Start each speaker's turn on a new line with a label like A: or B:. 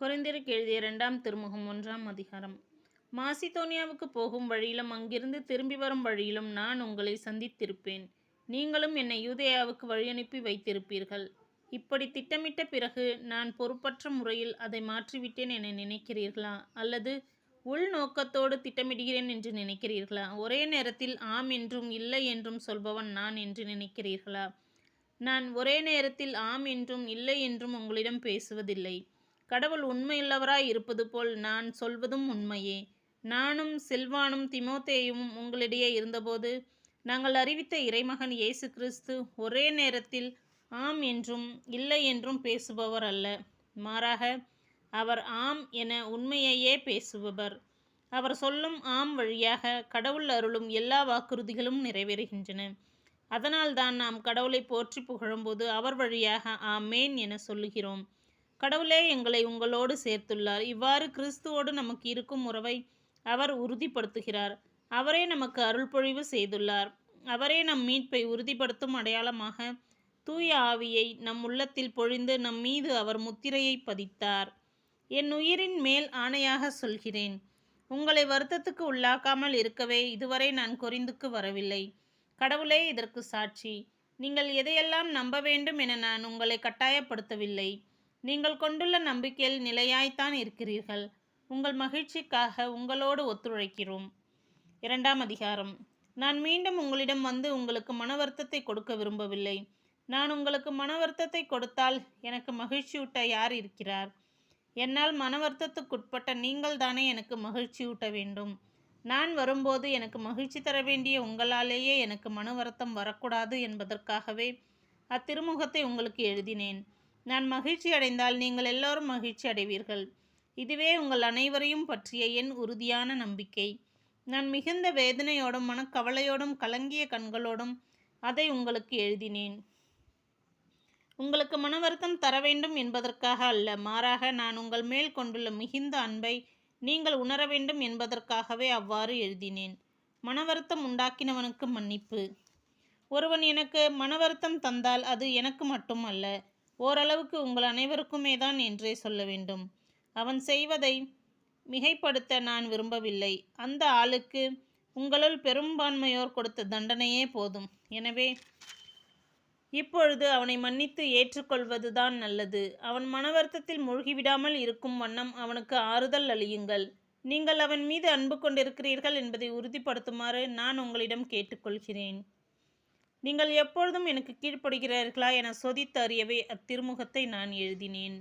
A: கொரிந்தியருக்கு எழுதிய 2ஆம் திருமுகம் 1ஆம் அதிகாரம். மாசிதோனியாவுக்கு போகும் வழியிலும் அங்கிருந்து திரும்பி வரும் வழியிலும் நான் உங்களை சந்தித்திருப்பேன். நீங்களும் என்னை யூதேயாவுக்கு வழியனுப்பி வைத்திருப்பீர்கள். இப்படி திட்டமிட்ட பிறகு நான் பொறுப்பற்ற முறையில் அதை மாற்றிவிட்டேன் என நினைக்கிறீர்களா? அல்லது உள்நோக்கத்தோடு திட்டமிடுகிறேன் என்று நினைக்கிறீர்களா? ஒரே நேரத்தில் ஆம் என்றும் இல்லை என்றும் சொல்பவன் நான் என்று நினைக்கிறீர்களா? நான் ஒரே நேரத்தில் ஆம் என்றும் இல்லை என்றும் உங்களிடம் பேசுவதில்லை. கடவுள் உண்மையுள்ளவராய் இருப்பது போல் நான் சொல்வதும் உண்மையே. நானும் சில்வானும் தீமோத்தேயுவும் உங்களிடையே இருந்தபோது நாங்கள் அறிவித்த இறைமகன் இயேசு கிறிஸ்து ஒரே நேரத்தில் ஆம் என்றும் இல்லை என்றும் பேசுபவர் அல்ல. மாறாக அவர் ஆம் என உண்மையையே பேசுபவர். அவர் சொல்லும் ஆம் வழியாக கடவுள் அருளும் எல்லா வாக்குறுதிகளும் நிறைவேறுகின்றன. அதனால்தான் நாம் கடவுளை போற்றி புகழும்போது அவர் வழியாக ஆமேன் என சொல்லுகிறோம். கடவுளே எங்களை உங்களோடு சேர்த்துள்ளார். இவ்வாறு கிறிஸ்துவோடு நமக்கு இருக்கும் உறவை அவர் உறுதிப்படுத்துகிறார். அவரே நமக்கு அருள்பொழிவு செய்துள்ளார். அவரே நம் மீட்பை உறுதிப்படுத்தும் அடையாளமாக தூய ஆவியை நம் உள்ளத்தில் பொழிந்து நம் மீது அவர் முத்திரையை பதித்தார். என் உயிரின் மேல் ஆணையாக சொல்கிறேன், உங்களை வருத்தத்துக்கு உள்ளாக்காமல் இருக்கவே இதுவரை நான் கொரிந்துக்கு வரவில்லை. கடவுளே இதற்கு சாட்சி. நீங்கள் எதையெல்லாம் நம்ப வேண்டும் என நான் உங்களை கட்டாயப்படுத்தவில்லை. நீங்கள் கொண்டுள்ள நம்பிக்கையில் நிலையாய்த்தான் இருக்கிறீர்கள். உங்கள் மகிழ்ச்சிக்காக உங்களோடு ஒத்துழைக்கிறோம். 2ஆம் அதிகாரம். நான் மீண்டும் உங்களிடம் வந்து உங்களுக்கு மன வருத்தத்தை கொடுக்க விரும்பவில்லை. நான் உங்களுக்கு மன வருத்தத்தை கொடுத்தால் எனக்கு மகிழ்ச்சியூட்ட யார் இருக்கிறார்? என்னால் மன வருத்தத்துக்குட்பட்ட நீங்கள் தானே எனக்கு மகிழ்ச்சியூட்ட வேண்டும். நான் வரும்போது எனக்கு மகிழ்ச்சி தர வேண்டிய உங்களாலேயே எனக்கு மன வருத்தம் வரக்கூடாது என்பதற்காகவே அத்திருமுகத்தை உங்களுக்கு எழுதினேன். நான் மகிழ்ச்சி அடைந்தால் நீங்கள் எல்லோரும் மகிழ்ச்சி அடைவீர்கள். இதுவே உங்கள் அனைவரையும் பற்றிய என் உறுதியான நம்பிக்கை. நான் மிகுந்த வேதனையோடும் மனக்கவலையோடும் கலங்கிய கண்களோடும் அதை உங்களுக்கு எழுதினேன். உங்களுக்கு மன வருத்தம் தர வேண்டும் என்பதற்காக அல்ல, மாறாக நான் உங்கள் மேல் கொண்டுள்ள மிகுந்த அன்பை நீங்கள் உணர வேண்டும் என்பதற்காகவே அவ்வாறு எழுதினேன். மன வருத்தம் உண்டாக்கினவனுக்கு மன்னிப்பு. ஒருவன் எனக்கு மன வருத்தம் தந்தால் அது எனக்கு மட்டும் அல்ல, ஓரளவுக்கு உங்கள் அனைவருக்குமே தான் என்றே சொல்ல வேண்டும். அவன் செய்வதை மிகைப்படுத்த நான் விரும்பவில்லை. அந்த ஆளுக்கு உங்களுள் பெரும்பான்மையோர் கொடுத்த தண்டனையே போதும். எனவே இப்பொழுது அவனை மன்னித்து ஏற்றுக்கொள்வதுதான் நல்லது. அவன் மன வருத்தத்தில் மூழ்கிவிடாமல் இருக்கும் வண்ணம் அவனுக்கு ஆறுதல் அளியுங்கள். நீங்கள் அவன் மீது அன்பு கொண்டிருக்கிறீர்கள் என்பதை உறுதிப்படுத்துமாறு நான் உங்களிடம் கேட்டுக்கொள்கிறேன். நீங்கள் எப்பொழுதும் எனக்கு கீழ்ப்படுகிறீர்களா என சோதித்து அறியவே அத்திருமுகத்தை நான் எழுதினேன்.